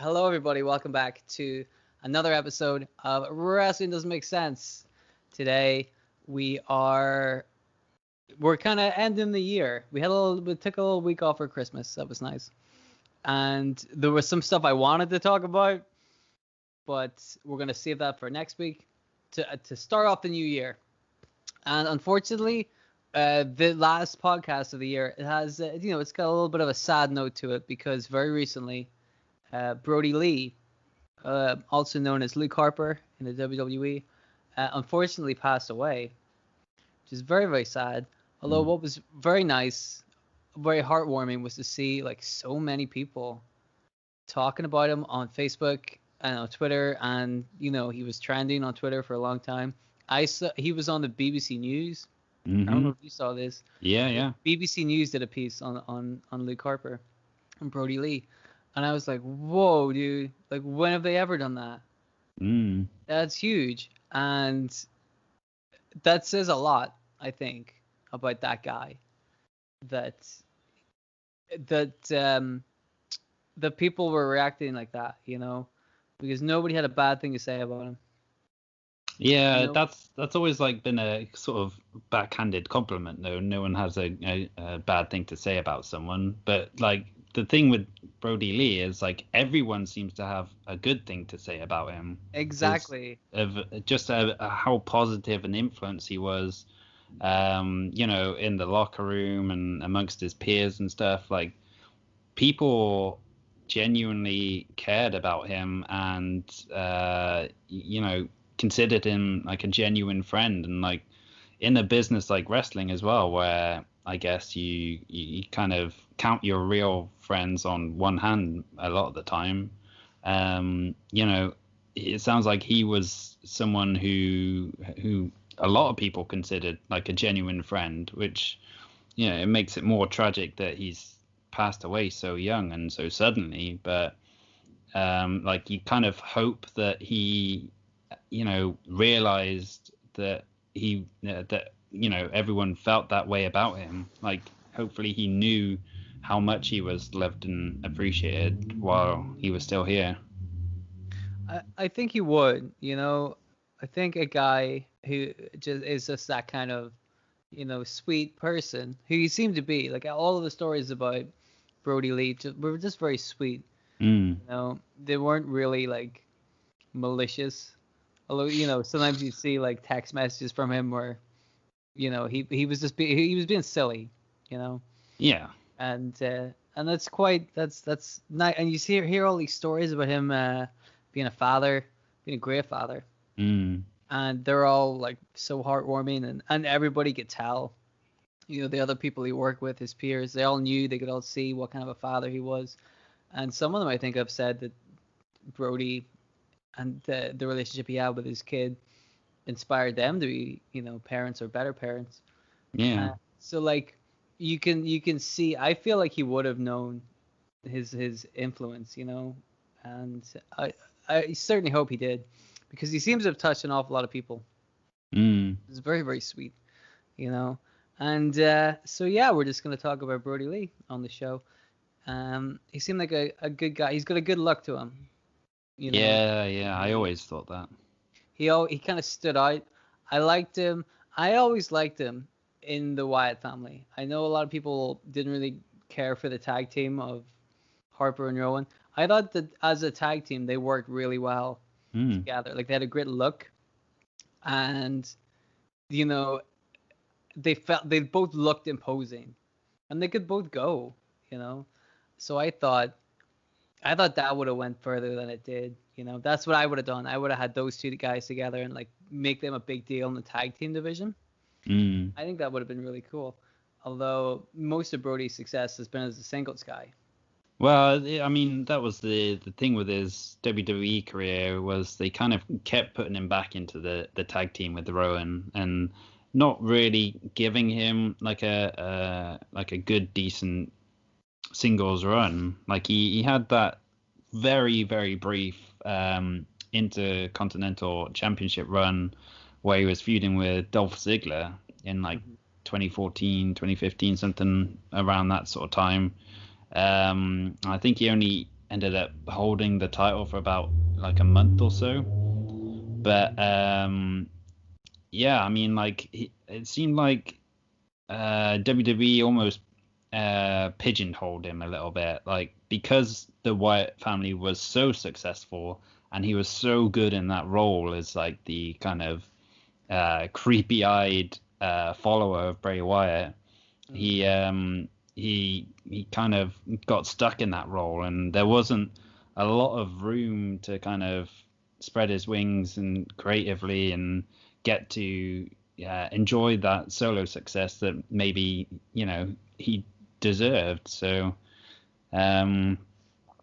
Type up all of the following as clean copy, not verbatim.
Hello, everybody. Welcome back to another episode of Wrestling Doesn't Make Sense. Today we're kind of ending the year. We took a little week off for Christmas. That was nice. And there was some stuff I wanted to talk about, but we're gonna save that for next week to start off the new year. And unfortunately, the last podcast of the year, it has it's got a little bit of a sad note to it because very recently. Brodie Lee, also known as Luke Harper in the WWE, unfortunately passed away, which is very, very sad. Although what was very nice, very heartwarming, was to see like so many people talking about him on Facebook and on Twitter, and he was trending on Twitter for a long time. He was on the BBC News. I don't know if you saw this. Yeah. BBC News did a piece on Luke Harper and Brodie Lee. And I was like, whoa, dude. Like, when have they ever done that? That's huge. And that says a lot, I think, about that guy. That people were reacting like that, because nobody had a bad thing to say about him. Yeah, that's always like been a sort of backhanded compliment, though. No one has a bad thing to say about someone. But, like, the thing with Brodie Lee is like everyone seems to have a good thing to say about him. Exactly. Of just how positive an influence he was, in the locker room and amongst his peers and stuff. Like, people genuinely cared about him and, considered him like a genuine friend, and like in a business like wrestling as well, where I guess you kind of count your real friends on one hand a lot of the time. It sounds like he was someone who a lot of people considered like a genuine friend, which, it makes it more tragic that he's passed away so young and so suddenly. But like, you kind of hope that he, realized that everyone felt that way about him. Like, hopefully he knew how much he was loved and appreciated while he was still here. I think he would, I think a guy who is just that kind of, sweet person who he seemed to be. Like, all of the stories about Brodie Lee were just very sweet. They weren't really like malicious. Although, sometimes you see like text messages from him where, he was being silly, Yeah. And that's nice. And you hear all these stories about him being a father, being a great father. And they're all like so heartwarming, and everybody could tell. The other people he worked with, his peers, they all knew, they could all see what kind of a father he was. And some of them, I think, have said that Brodie and the relationship he had with his kid inspired them to be, parents or better parents. Yeah. So like you can see, I feel like he would have known his influence, and I certainly hope he did, because he seems to have touched an awful lot of people. It's very, very sweet, And so yeah, we're just gonna talk about Brodie Lee on the show. He seemed like a good guy. He's got a good look to him. Yeah, I always thought that. He kind of stood out. I liked him. I always liked him in the Wyatt family. I know a lot of people didn't really care for the tag team of Harper and Rowan. I thought that as a tag team, they worked really well together. Like, they had a great look, and they both looked imposing, and they could both go. So I thought that would have went further than it did. That's what I would have done. I would have had those two guys together and like make them a big deal in the tag team division. I think that would have been really cool. Although most of Brodie's success has been as a singles guy. Well, I mean, that was the thing with his WWE career, was they kind of kept putting him back into the tag team with Rowan and not really giving him like a good, decent singles run. Like, he had that very, very brief Intercontinental Championship run where he was feuding with Dolph Ziggler in like 2014, 2015, something around that sort of time. I think he only ended up holding the title for about like a month or so. But yeah, I mean, like it seemed like WWE almost pigeonholed him a little bit, like because the Wyatt family was so successful and he was so good in that role as like the kind of creepy-eyed follower of Bray Wyatt. He kind of got stuck in that role, and there wasn't a lot of room to kind of spread his wings and creatively and get to enjoy that solo success that maybe he deserved. So yeah,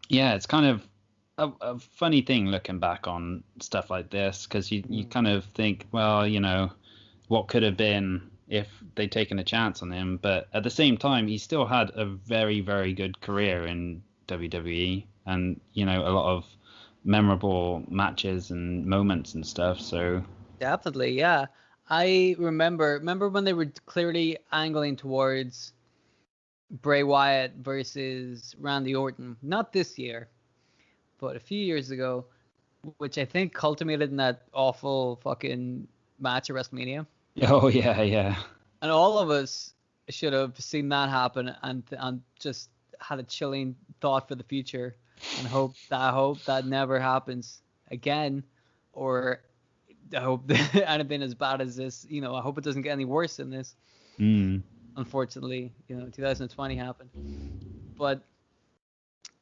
it's kind of a funny thing looking back on stuff like this, because you kind of think, well, what could have been if they'd taken a chance on him. But at the same time, he still had a very, very good career in WWE, and a lot of memorable matches and moments and stuff. So Definitely, yeah. I remember when they were clearly angling towards Bray Wyatt versus Randy Orton, not this year, but a few years ago, which I think culminated in that awful fucking match at WrestleMania. Oh yeah. And all of us should have seen that happen and just had a chilling thought for the future and hope that never happens again, or I hope that anything as bad as this. I hope it doesn't get any worse than this. Unfortunately, 2020 happened, but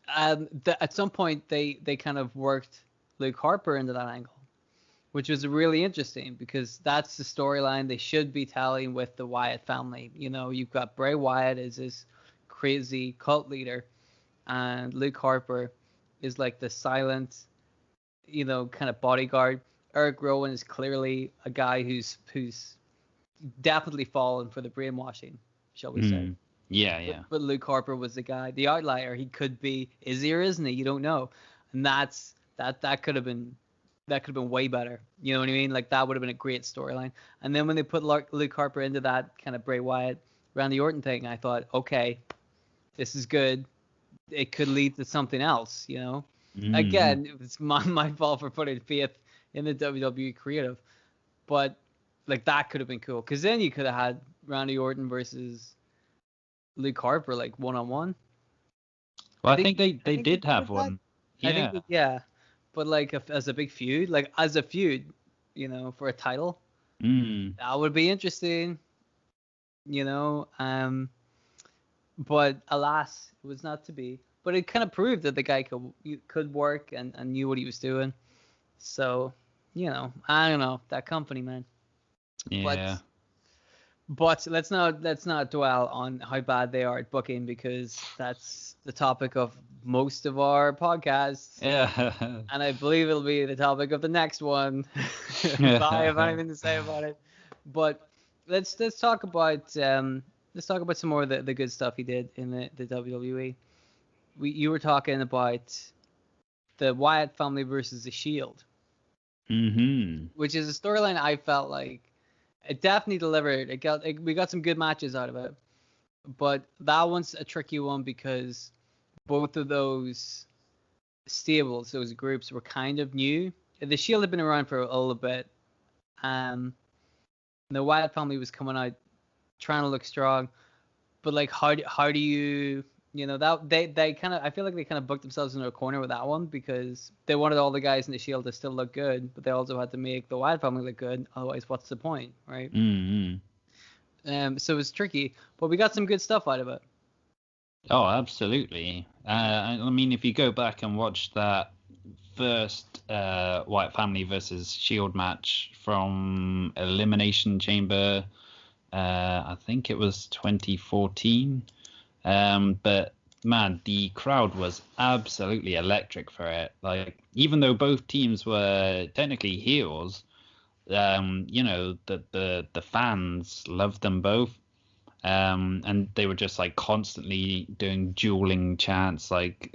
at some point they kind of worked Luke Harper into that angle, which was really interesting because that's the storyline they should be telling with the Wyatt family. You've got Bray Wyatt as this crazy cult leader, and Luke Harper is like the silent, kind of bodyguard. Eric Rowan is clearly a guy who's definitely fallen for the brainwashing, shall we say. Yeah. But Luke Harper was the guy, the outlier. He could be, is he or isn't he? You don't know. And that could have been way better. You know what I mean? Like that would have been a great storyline. And then when they put Luke Harper into that kind of Bray Wyatt, Randy Orton thing, I thought, okay, this is good. It could lead to something else, Again, it's my fault for putting faith in the WWE creative, but like that could have been cool, because then you could have had Randy Orton versus Luke Harper like 1-on-1. Well, I think they did have one. Yeah. I think but like as a big feud, like as a feud, for a title, that would be interesting, but alas, it was not to be. But it kind of proved that the guy could work and knew what he was doing. So, I don't know, that company, man. Yeah. But let's not dwell on how bad they are at booking, because that's the topic of most of our podcasts. Yeah. And I believe it'll be the topic of the next one. If I have anything to say about it. But let's talk about some more of the good stuff he did in the WWE. You were talking about the Wyatt family versus the Shield. Which is a storyline I felt like it definitely delivered. We got some good matches out of it, but that one's a tricky one because both of those stables, those groups, were kind of new. The Shield had been around for a little bit. The Wyatt family was coming out trying to look strong, but like how do you that they kind of, I feel like they kind of booked themselves into a corner with that one, because they wanted all the guys in the Shield to still look good, but they also had to make the Wyatt family look good. Otherwise, what's the point, right? So it was tricky, but we got some good stuff out of it. Oh, absolutely. I mean, if you go back and watch that first Wyatt family versus Shield match from Elimination Chamber, I think it was 2014. But man, the crowd was absolutely electric for it. Like, even though both teams were technically heels, the fans loved them both. And they were just like constantly doing dueling chants like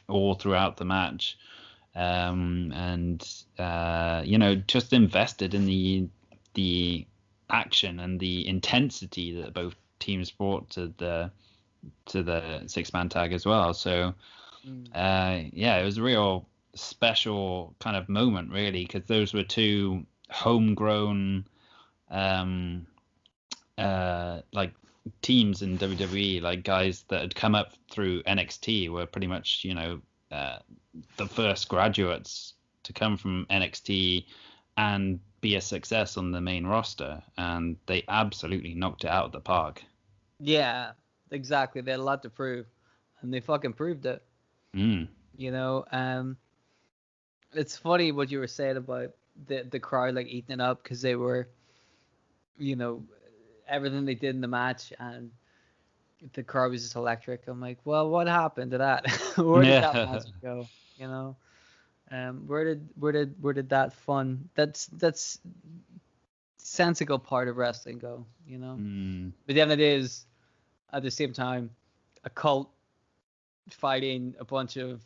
all throughout the match. Just invested in the action and the intensity that both teams brought to the 6-man tag as well. So Yeah, it was a real special kind of moment, really, because those were two homegrown like teams in WWE, like guys that had come up through NXT, were pretty much, the first graduates to come from NXT and be a success on the main roster, and they absolutely knocked it out of the park. Yeah, exactly. They had a lot to prove, and they fucking proved it. Mm. It's funny what you were saying about the crowd like eating it up because they were, you know, everything they did in the match, and the crowd was just electric. I'm like, well, what happened to that? Where did that magic go? You know, where did that fun? That's sensical part of wrestling go. You know, but then it is at the same time a cult fighting a bunch of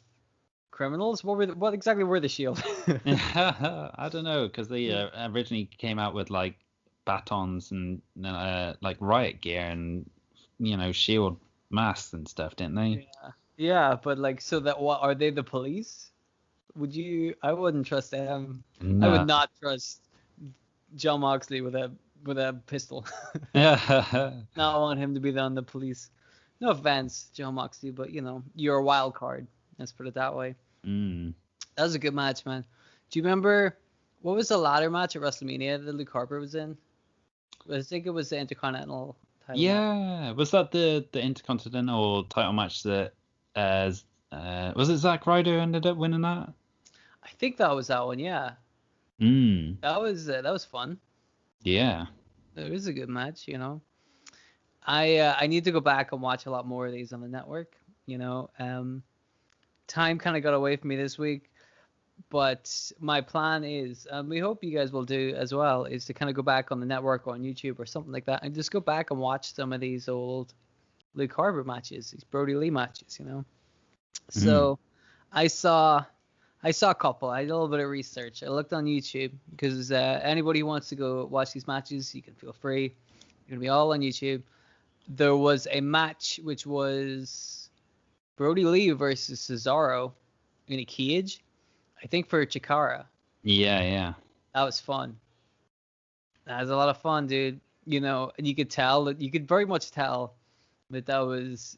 criminals. What exactly were the Shield? I don't know, because they originally came out with like batons and like riot gear and shield masks and stuff, didn't they? Yeah, but like, so that what are they, the police? Would you? I wouldn't trust them. I would No. not trust John Moxley with a pistol. Yeah. Not want him to be on the police. No offense, John Moxley, but you're a wild card. Let's put it that way. That was a good match, man. Do you remember what was the ladder match at WrestleMania that Luke Harper was in? I think it was the Intercontinental title match. Was that the Intercontinental title match that was it Zack Ryder ended up winning that? I think that was that one, yeah. That was fun. Yeah. It was a good match, I need to go back and watch a lot more of these on the network. Time kind of got away from me this week, but my plan is, and we hope you guys will do as well, is to kind of go back on the network or on YouTube or something like that and just go back and watch some of these old Luke Harper matches, these Brodie Lee matches, So I saw a couple. I did a little bit of research. I looked on YouTube because anybody who wants to go watch these matches, you can feel free. You're going to be all on YouTube. There was a match which was Brodie Lee versus Cesaro in a cage, I think for Chikara. Yeah. That was fun. That was a lot of fun, dude. And you could very much tell that was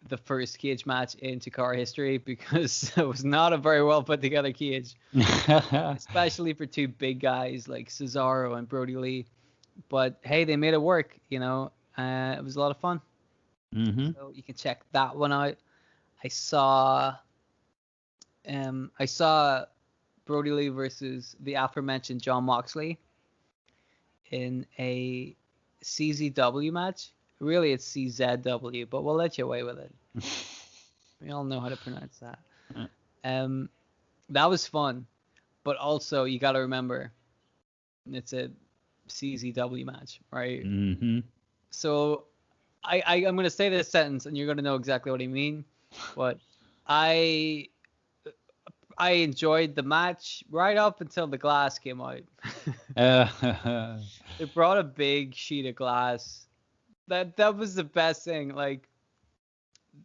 the first cage match in Chikara history because it was not a very well put together cage, especially for two big guys like Cesaro and Brodie Lee. But hey, they made it work. It was a lot of fun. So you can check that one out. I saw Brodie Lee versus the aforementioned John Moxley in a CZW match. Really, it's CZW, but we'll let you away with it. We all know how to pronounce that. That was fun, but also you got to remember it's a CZW match, right? So I'm going to say this sentence, and you're going to know exactly what I mean. But I enjoyed the match right up until the glass came out. They brought a big sheet of glass. That was the best thing. Like,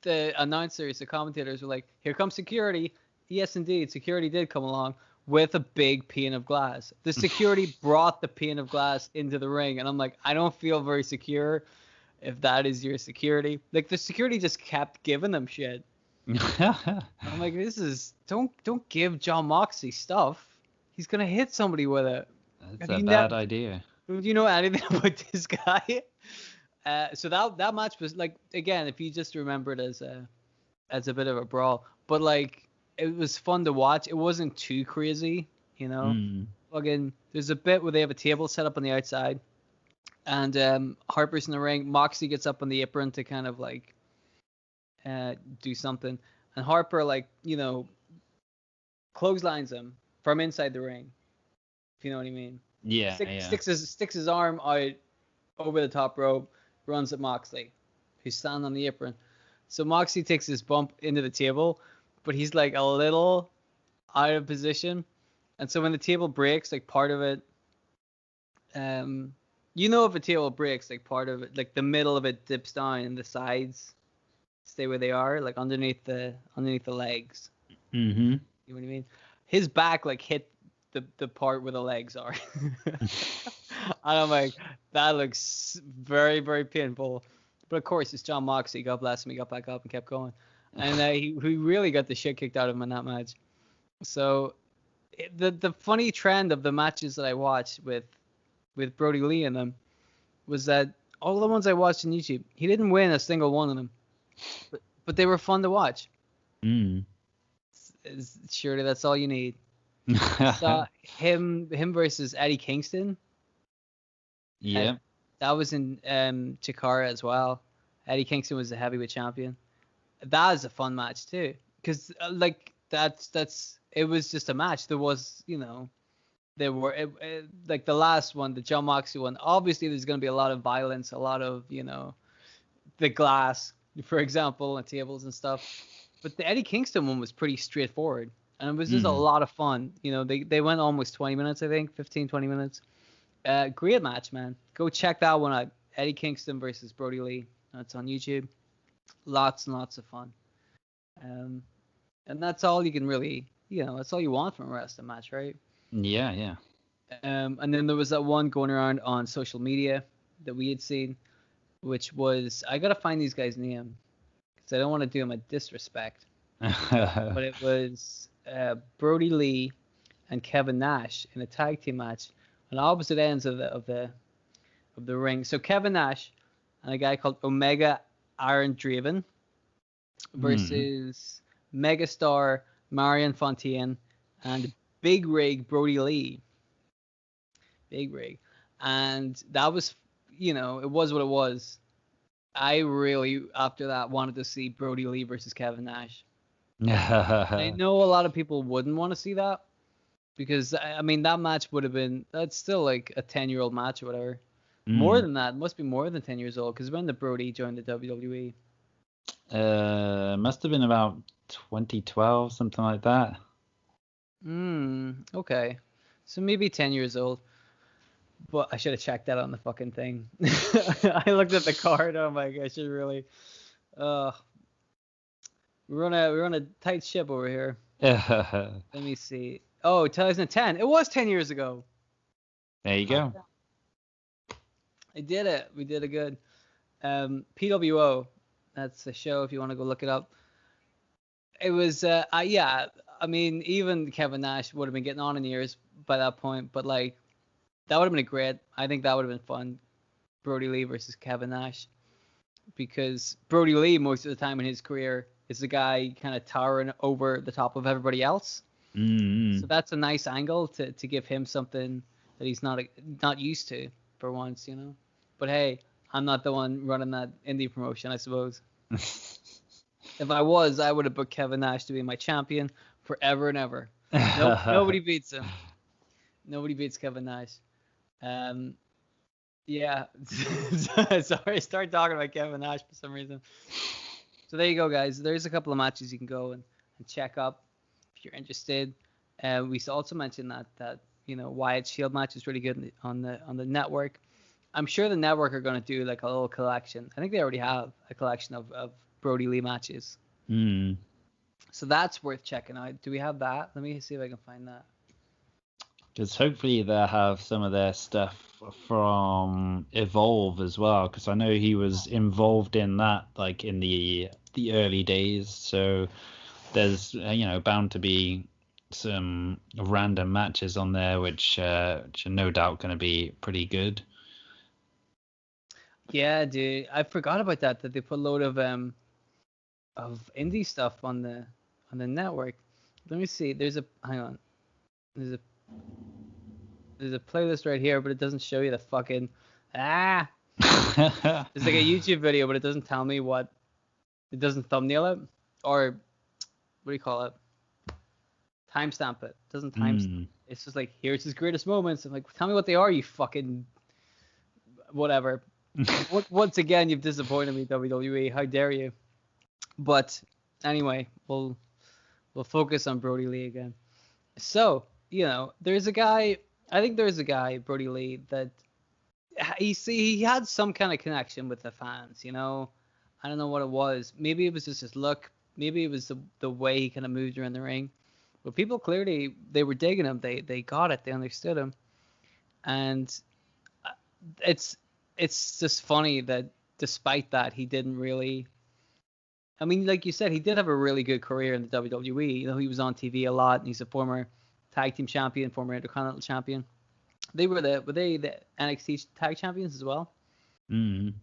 the announcers, the commentators were like, "Here comes security." Yes, indeed, security did come along with a big pane of glass. The security brought the pane of glass into the ring, and I'm like, I don't feel very secure if that is your security. Like, the security just kept giving them shit. I'm like, this is don't give John Moxley stuff. He's gonna hit somebody with it. That's a bad idea. Do you know anything about this guy? So that match was like, again, if you just remember it as a bit of a brawl, but like it was fun to watch. It wasn't too crazy, Again, there's a bit where they have a table set up on the outside, and Harper's in the ring. Moxley gets up on the apron to kind of like do something, and Harper clotheslines him from inside the ring. If you know what I mean. Yeah. Sticks his arm out over the top rope. Runs at Moxley, who's standing on the apron. So Moxley takes this bump into the table, but he's like a little out of position. And so when the table breaks, like part of it, if a table breaks, like part of it, like the middle of it dips down and the sides stay where they are, like underneath the legs. Mm-hmm. You know what I mean? His back like hit the part where the legs are. And I'm like, that looks very, very painful. But of course, it's John Moxley. God bless him. He got back up and kept going. And he really got the shit kicked out of him in that match. So the funny trend of the matches that I watched with Brodie Lee in them was that all the ones I watched on YouTube, he didn't win a single one of them. But they were fun to watch. Mm. Surely that's all you need. Saw him versus Eddie Kingston. Yeah. That was in Chikara as well. Eddie Kingston was the heavyweight champion. That was a fun match too, because like that's it was just a match. There was, you know, there were like the last one, the John Moxley one. Obviously, there's gonna be a lot of violence, a lot of, you know, the glass, for example, and tables and stuff. But the Eddie Kingston one was pretty straightforward, and it was just a lot of fun. You know, they went almost 20 minutes, I think, 15, 20 minutes. Great match, man. Go check that one out. Eddie Kingston versus Brodie Lee. That's on YouTube. Lots and lots of fun. And that's all you can really, you know, that's all you want from a wrestling match, right? Yeah, yeah. And then there was that one going around on social media that we had seen, which was, I gotta find these guys' name because I don't want to do them a disrespect. But it was Brodie Lee and Kevin Nash in a tag team match on opposite ends of the ring. So Kevin Nash and a guy called Omega Aaron Draven versus megastar Marion Fontaine and Big Rig Brodie Lee. Big Rig. And that was, you know, it was what it was. I really, after that, wanted to see Brodie Lee versus Kevin Nash. I know a lot of people wouldn't want to see that because, I mean, that match would have been, that's still like a 10-year-old match or whatever. More than that. It must be more than 10 years old because when the Brodie joined the WWE? Must have been about 2012, something like that. Okay. So maybe 10 years old. But I should have checked that on the fucking thing. I looked at the card. Oh my god, I should really. We're on a tight ship over here. Let me see. Oh, 2010. It was 10 years ago. There you go. I did it. We did it good. PWO. That's the show if you want to go look it up. It was, yeah. I mean, even Kevin Nash would have been getting on in years by that point, but like, that would have been great. I think that would have been fun. Brodie Lee versus Kevin Nash. Because Brodie Lee, most of the time in his career, is the guy kind of towering over the top of everybody else. So that's a nice angle to give him something that he's not used to for once, you know. But hey, I'm not the one running that indie promotion, I suppose. If I was, I would have booked Kevin Nash to be my champion forever and ever. Nobody beats him. Nobody beats Kevin Nash. Yeah. Sorry, I started talking about Kevin Nash for some reason. So there you go, guys. There's a couple of matches you can go and check up if you're interested. We also mentioned that you know, Wyatt Shield match is really good on the network. I'm sure the network are going to do like a little collection. I think they already have a collection of Brodie Lee matches. So that's worth checking out. Do we have that? Let me see if I can find that. Because hopefully they'll have some of their stuff from Evolve as well. Because I know he was involved in that like in the early days. So there's bound to be some random matches on there which are no doubt going to be pretty good. Yeah, dude, I forgot about that they put a load of indie stuff on the network. Let me see. There's a playlist right here, but it doesn't show you the fucking It's like a YouTube video, but it doesn't tell me what. It doesn't thumbnail it, or what do you call it? Timestamp it. It doesn't timestamp. It's just like, here's his greatest moments. I'm like, tell me what they are, you fucking whatever. Once again, you've disappointed me, WWE. How dare you? But anyway, we'll focus on Brodie Lee again. So, you know, there's a guy, Brodie Lee, that he had some kind of connection with the fans, you know. I don't know what it was. Maybe it was just his look. Maybe it was the way he kind of moved around the ring. But people clearly, they were digging him. They got it. They understood him. And it's just funny that despite that, he didn't really. I mean, like you said, he did have a really good career in the WWE. You know, he was on TV a lot, and he's a former tag team champion, former Intercontinental champion. Were they the NXT tag champions as well? Mm.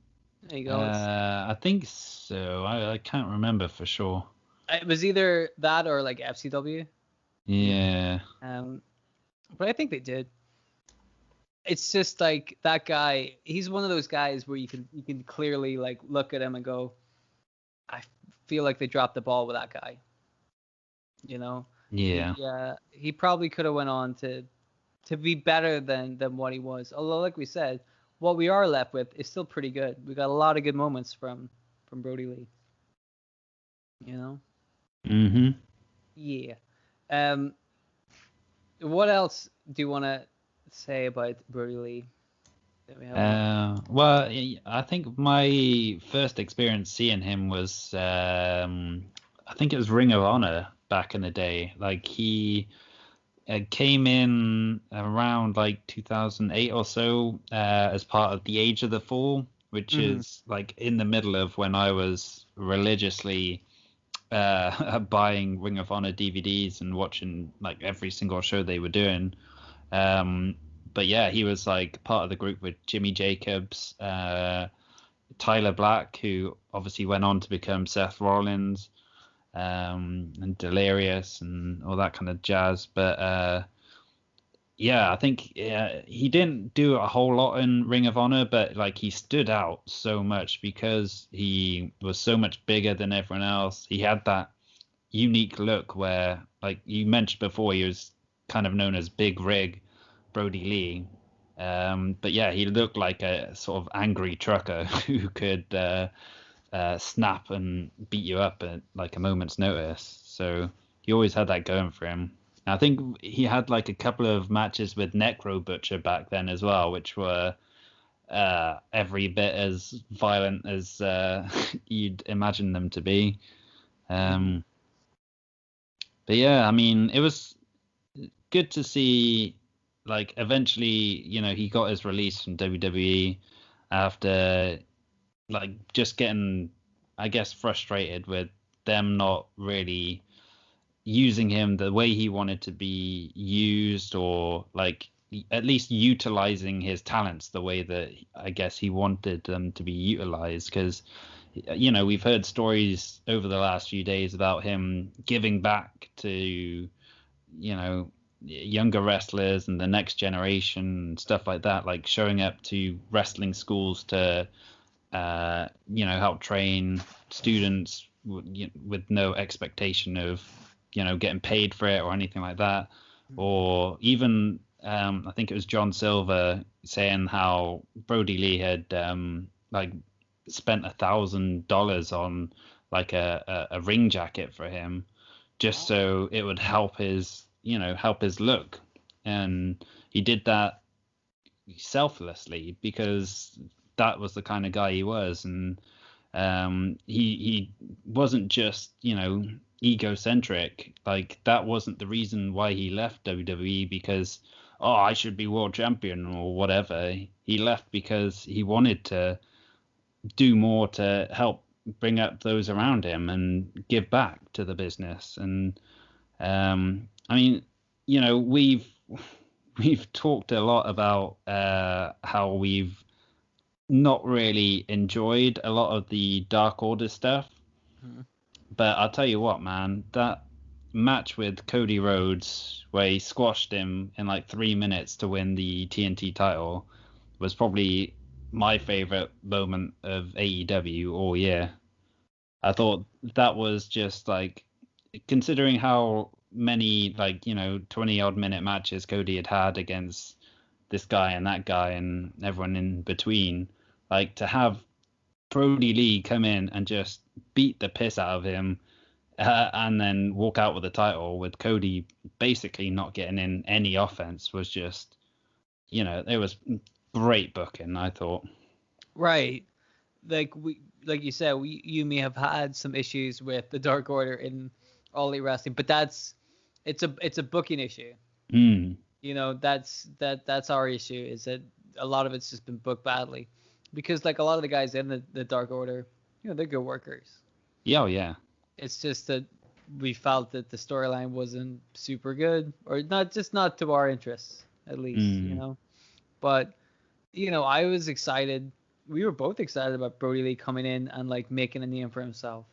There you go. I think so. I can't remember for sure. It was either that or like FCW. Yeah. But I think they did. It's just like that guy. He's one of those guys where you can clearly like look at him and go, I feel like they dropped the ball with that guy. You know. Yeah. He probably could have went on to be better than what he was. Although, like we said, what we are left with is still pretty good. We got a lot of good moments from Brodie Lee. You know. Mhm. Yeah. What else do you want to say about Brodie Lee? Well, I think my first experience seeing him was, I think it was Ring of Honor back in the day. Like he came in around like 2008 or so as part of the Age of the Fall, which is like in the middle of when I was religiously buying Ring of Honor DVDs and watching like every single show they were doing. But yeah, he was like part of the group with Jimmy Jacobs, Tyler Black, who obviously went on to become Seth Rollins, and Delirious and all that kind of jazz. But yeah, I think he didn't do a whole lot in Ring of Honor, but like he stood out so much because he was so much bigger than everyone else. He had that unique look where, like you mentioned before, he was kind of known as Big Rig Brodie Lee. But yeah, he looked like a sort of angry trucker who could snap and beat you up at like a moment's notice. So he always had that going for him. And I think he had like a couple of matches with Necro Butcher back then as well, which were every bit as violent as you'd imagine them to be. But yeah, I mean, it was good to see. Like eventually, you know, he got his release from WWE after like just getting, I guess, frustrated with them not really using him the way he wanted to be used, or like at least utilizing his talents the way that I guess he wanted them to be utilized. Because, you know, we've heard stories over the last few days about him giving back to, you know, younger wrestlers and the next generation and stuff like that, like showing up to wrestling schools to you know, help train students with no expectation of, you know, getting paid for it or anything like that. Or even I think it was John Silver saying how Brodie Lee had like spent $1,000 on like a ring jacket for him just so it would help his, you know, help his look. And he did that selflessly because that was the kind of guy he was. And he wasn't just, you know, egocentric. Like that wasn't the reason why he left WWE because, oh, I should be world champion or whatever. He left because he wanted to do more to help bring up those around him and give back to the business. And I mean, you know, we've talked a lot about how we've not really enjoyed a lot of the Dark Order stuff. But I'll tell you what, man, that match with Cody Rhodes where he squashed him in like 3 minutes to win the TNT title was probably my favorite moment of AEW all year. I thought that was just like, considering how many, like, you know, 20 odd minute matches Cody had against this guy and that guy and everyone in between, like to have Brodie Lee come in and just beat the piss out of him and then walk out with the title with Cody basically not getting in any offense was just, you know, it was great booking, I thought. Right. Like like you said, you may have had some issues with the Dark Order in All Elite Wrestling, but it's a booking issue. Mm. You know, that's our issue, is that a lot of it's just been booked badly, because like a lot of the guys in the Dark Order, you know, they're good workers. Yeah, oh, yeah. It's just that we felt that the storyline wasn't super good, or not to our interests, at least, you know. But you know, I was excited. We were both excited about Brodie Lee coming in and like making a name for himself,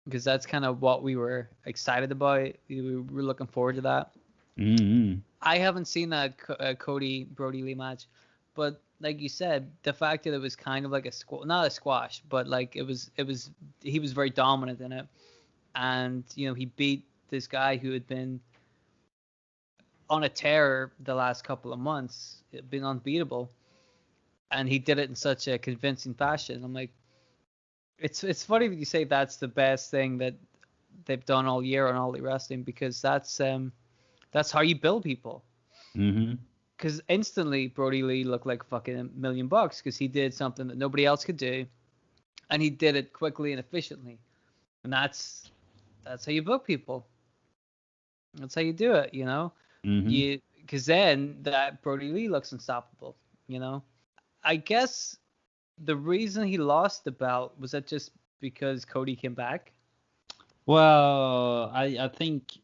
because that's kind of what we were excited about. We were looking forward to that. Mm-hmm. I haven't seen that Cody Brodie Lee match, but like you said, the fact that it was kind of like not a squash, but like it was he was very dominant in it, and you know, he beat this guy who had been on a tear the last couple of months, been unbeatable, and he did it in such a convincing fashion. I'm like, it's funny that you say that's the best thing that they've done all year on All Elite Wrestling, because that's how you build people. Mm-hmm. Because instantly Brodie Lee looked like fucking $1 million, because he did something that nobody else could do, and he did it quickly and efficiently. And that's how you book people. That's how you do it, you know. Mm-hmm. Because then that Brodie Lee looks unstoppable, you know. I guess the reason he lost the belt was that just because Cody came back. Well, I think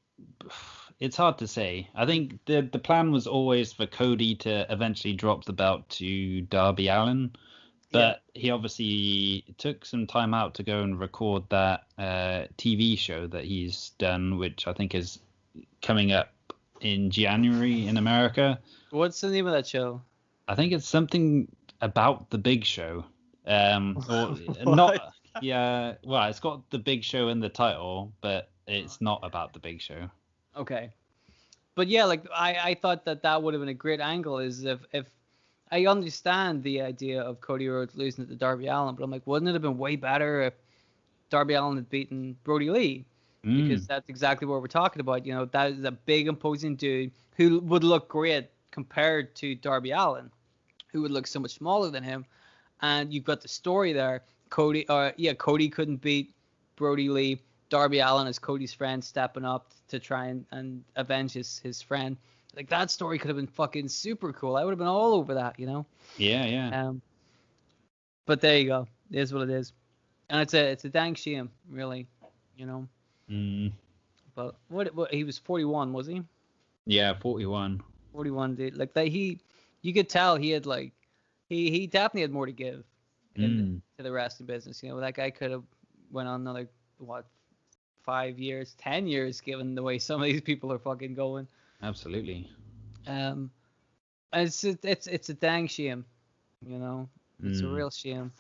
it's hard to say. I think the plan was always for Cody to eventually drop the belt to Darby Allin, but he obviously took some time out to go and record that TV show that he's done, which I think is coming up in January in America. What's the name of that show? I think it's something about the Big Show. Or What? not. Yeah, well, it's got the Big Show in the title, but it's not about the Big Show. Okay. But yeah, like I thought that would have been a great angle, is if I understand the idea of Cody Rhodes losing it to Darby Allin, but I'm like, wouldn't it have been way better if Darby Allin had beaten Brodie Lee? Because that's exactly what we're talking about. You know, that is a big imposing dude who would look great compared to Darby Allin, who would look so much smaller than him. And you've got the story there. Cody couldn't beat Brodie Lee. Darby Allin as Cody's friend stepping up to try and avenge his friend. Like, that story could have been fucking super cool. I would have been all over that, you know. Yeah. But there you go. It is what it is. And it's a dang shame, really, you know. But what he was 41, was he? Yeah, 41. 41, dude. Like that, you could tell he had like he definitely had more to give to the wrestling business. You know, that guy could have went on another 5 years, 10 years, given the way some of these people are fucking going. Absolutely. And it's a dang shame, you know. It's a real shame.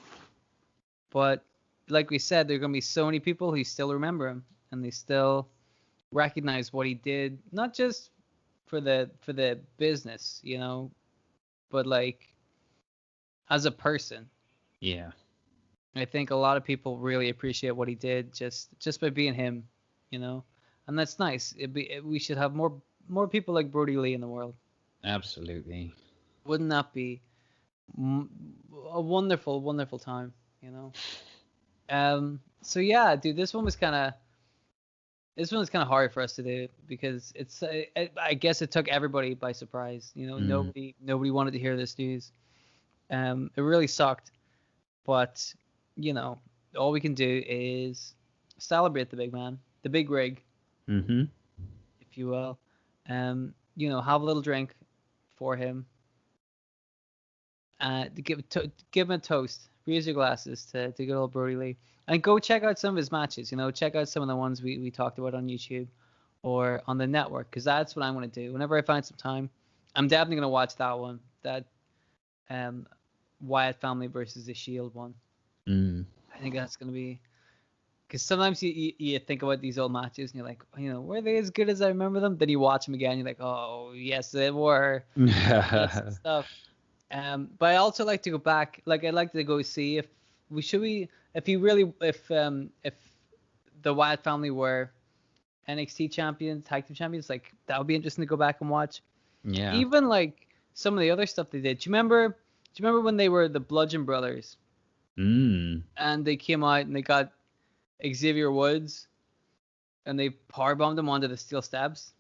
But like we said, there are gonna be so many people who still remember him, and they still recognize what he did, not just for the business, you know, but like as a person. Yeah. I think a lot of people really appreciate what he did just by being him, you know, and that's nice. We should have more people like Brodie Lee in the world. Absolutely. Wouldn't that be a wonderful, wonderful time, you know? So yeah, dude, this one was kind of hard for us to do, because I guess it took everybody by surprise. You know, nobody wanted to hear this news. It really sucked, but you know, all we can do is celebrate the big man, the big rig, if you will. You know, have a little drink for him. Give him a toast. Raise your glasses to good old Brodie Lee. And go check out some of his matches. You know, check out some of the ones we talked about on YouTube or on the network, because that's what I'm going to do. Whenever I find some time, I'm definitely going to watch that one. That Wyatt family versus the Shield one. I think that's going to be... Because sometimes you think about these old matches and you're like, you know, were they as good as I remember them? Then you watch them again and you're like, oh, yes, they were. That's stuff. But I also like to go back. Like, I'd like to go see if the Wyatt family were NXT champions, tag team champions, like that would be interesting to go back and watch. Yeah. Even like some of the other stuff they did. Do you remember when they were the Bludgeon Brothers? And they came out and they got Xavier Woods and they powerbombed him onto the steel steps.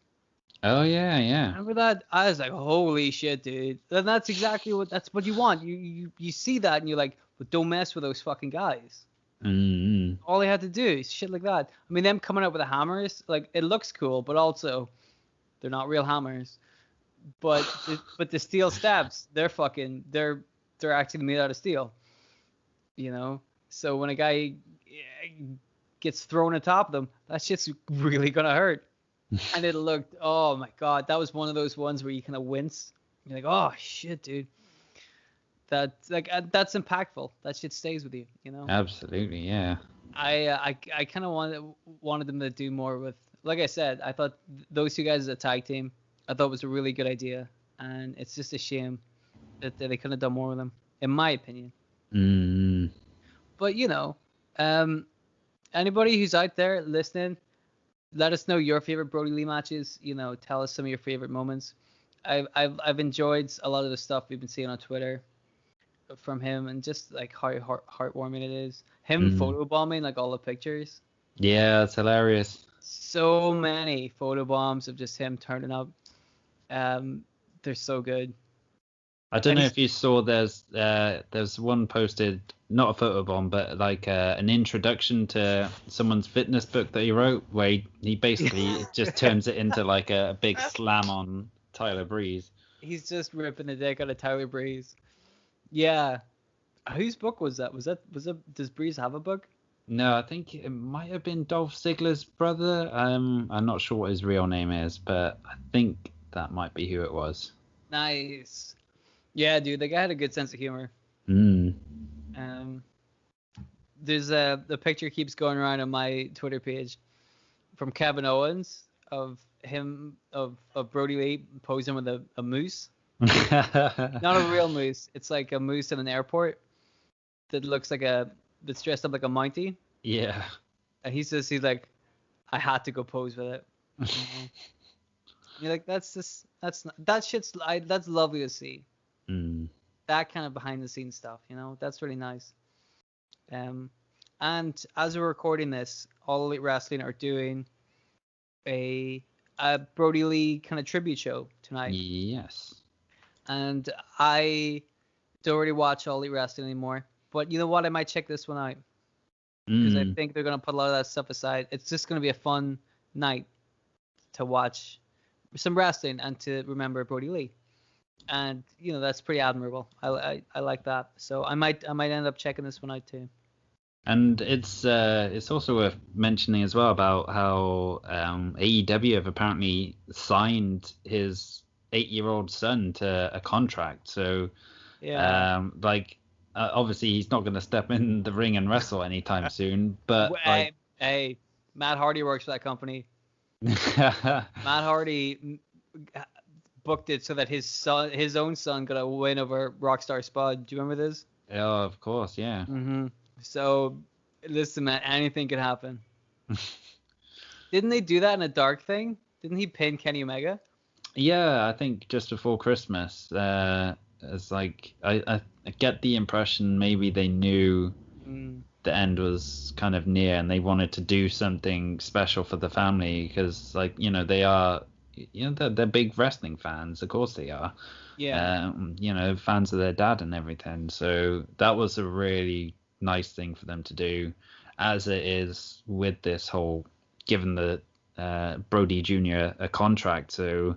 Oh yeah. Remember that? I was like, holy shit, dude. And that's exactly that's what you want. You see that and you're like, but don't mess with those fucking guys. All they had to do is shit like that. I mean, them coming out with the hammers, like, it looks cool, but also they're not real hammers. But the steel stabs, they're actually made out of steel. You know? So when a guy gets thrown atop them, that shit's really gonna hurt. And it looked, oh my god, that was one of those ones where you kind of wince. You're like, oh shit, dude. That's impactful. That shit stays with you, you know. Absolutely, yeah. I kind of wanted them to do more with, like I said, I thought those two guys as a tag team, I thought was a really good idea, and it's just a shame that they couldn't have done more with them, in my opinion. But you know, anybody who's out there listening, let us know your favorite Brodie Lee matches. You know, tell us some of your favorite moments. I've enjoyed a lot of the stuff we've been seeing on Twitter from him, and just like how heartwarming it is. Him photobombing like all the pictures. Yeah, it's hilarious. So many photobombs of just him turning up. They're so good. I don't know if you saw there's one posted, not a photobomb, but like an introduction to someone's fitness book that he wrote, where he basically just turns it into like a big slam on Tyler Breeze. He's just ripping the dick out of Tyler Breeze. Yeah. Whose book was that? Does Breeze have a book? No, I think it might have been Dolph Ziggler's brother. I'm not sure what his real name is, but I think that might be who it was. Nice. Yeah, dude, the guy had a good sense of humor. There's the picture keeps going around on my Twitter page from Kevin Owens of Brodie Lee posing with a moose. Not a real moose. It's like a moose in an airport that looks like that's dressed up like a Mountie. Yeah. And he's like, I had to go pose with it. You're like, that's lovely to see. That kind of behind the scenes stuff, you know, that's really nice. And as we're recording this, All Elite Wrestling are doing a Brodie Lee kind of tribute show tonight. Yes. And I don't really watch All Elite Wrestling anymore, but you know what? I might check this one out because I think they're gonna put a lot of that stuff aside. It's just gonna be a fun night to watch some wrestling and to remember Brodie Lee. And you know, that's pretty admirable. I like that. So I might end up checking this one out too. And it's also worth mentioning as well about how AEW have apparently signed his 8-year-old son to a contract. So yeah, obviously he's not going to step in the ring and wrestle anytime soon. But hey, Matt Hardy works for that company. Matt Hardy booked it so that his own son got a win over Rockstar Spud. Do you remember this? Oh, of course, yeah. So listen, man, anything could happen. Didn't they do that in a dark thing? Didn't he pin Kenny Omega? Yeah, I think just before Christmas. It's like I get the impression maybe they knew the end was kind of near and they wanted to do something special for the family because, like, you know, they are, you know, they're big wrestling fans. Of course they are. Yeah. You know, fans of their dad and everything. So that was a really nice thing for them to do, as it is with this whole giving the Brodie Jr. a contract. So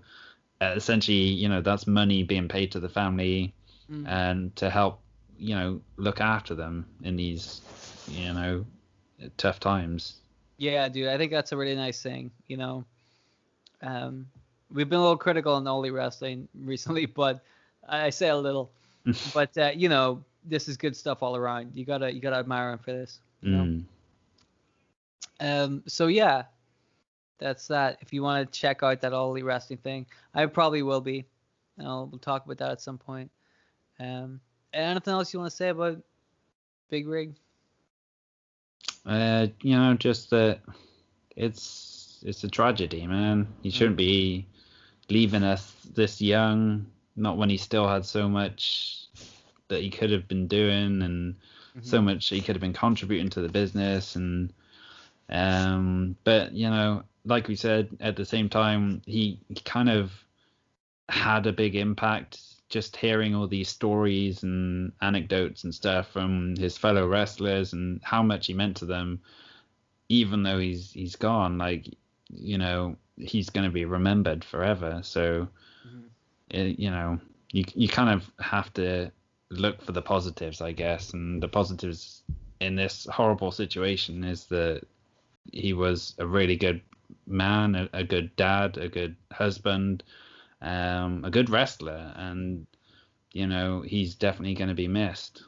essentially, you know, that's money being paid to the family and to help, you know, look after them in these, you know, tough times. Yeah, dude, I think that's a really nice thing, you know. We've been a little critical on All Elite Wrestling recently, but I say a little. But you know, this is good stuff all around. You gotta admire him for this. You know? So yeah, that's that. If you want to check out that All Elite Wrestling thing, I probably will be. We'll talk about that at some point. Anything else you want to say about Big Rig? You know, just that it's a tragedy, man. He shouldn't be leaving us this young, not when he still had so much that he could have been doing. And so much he could have been contributing to the business, and but like we said, at the same time, he kind of had a big impact. Just hearing all these stories and anecdotes and stuff from his fellow wrestlers and how much he meant to them, even though he's gone, he's going to be remembered forever. So, you kind of have to look for the positives, I guess. And the positives in this horrible situation is that he was a really good man, a good dad, a good husband, a good wrestler, and he's definitely going to be missed.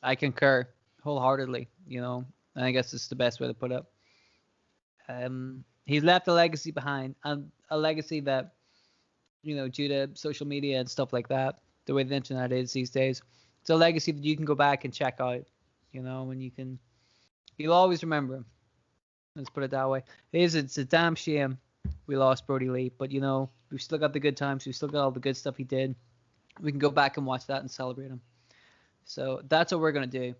I concur wholeheartedly. I guess it's the best way to put it. He's left a legacy behind, and a legacy that, due to social media and stuff like that, the way the internet is these days, it's a legacy that you can go back and check out, and you'll always remember him. Let's put it that way. It's a damn shame we lost Brodie Lee, but we've still got the good times. We've still got all the good stuff he did. We can go back and watch that and celebrate him. So that's what we're gonna do.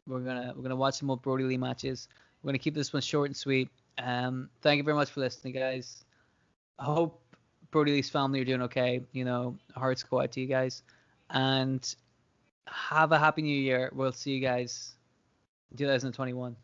We're gonna watch some more Brodie Lee matches. We're gonna keep this one short and sweet. Thank you very much for listening, guys. I hope Brodie Lee's family are doing okay. Hearts go out to you guys, and have a happy new year. We'll see you guys in 2021.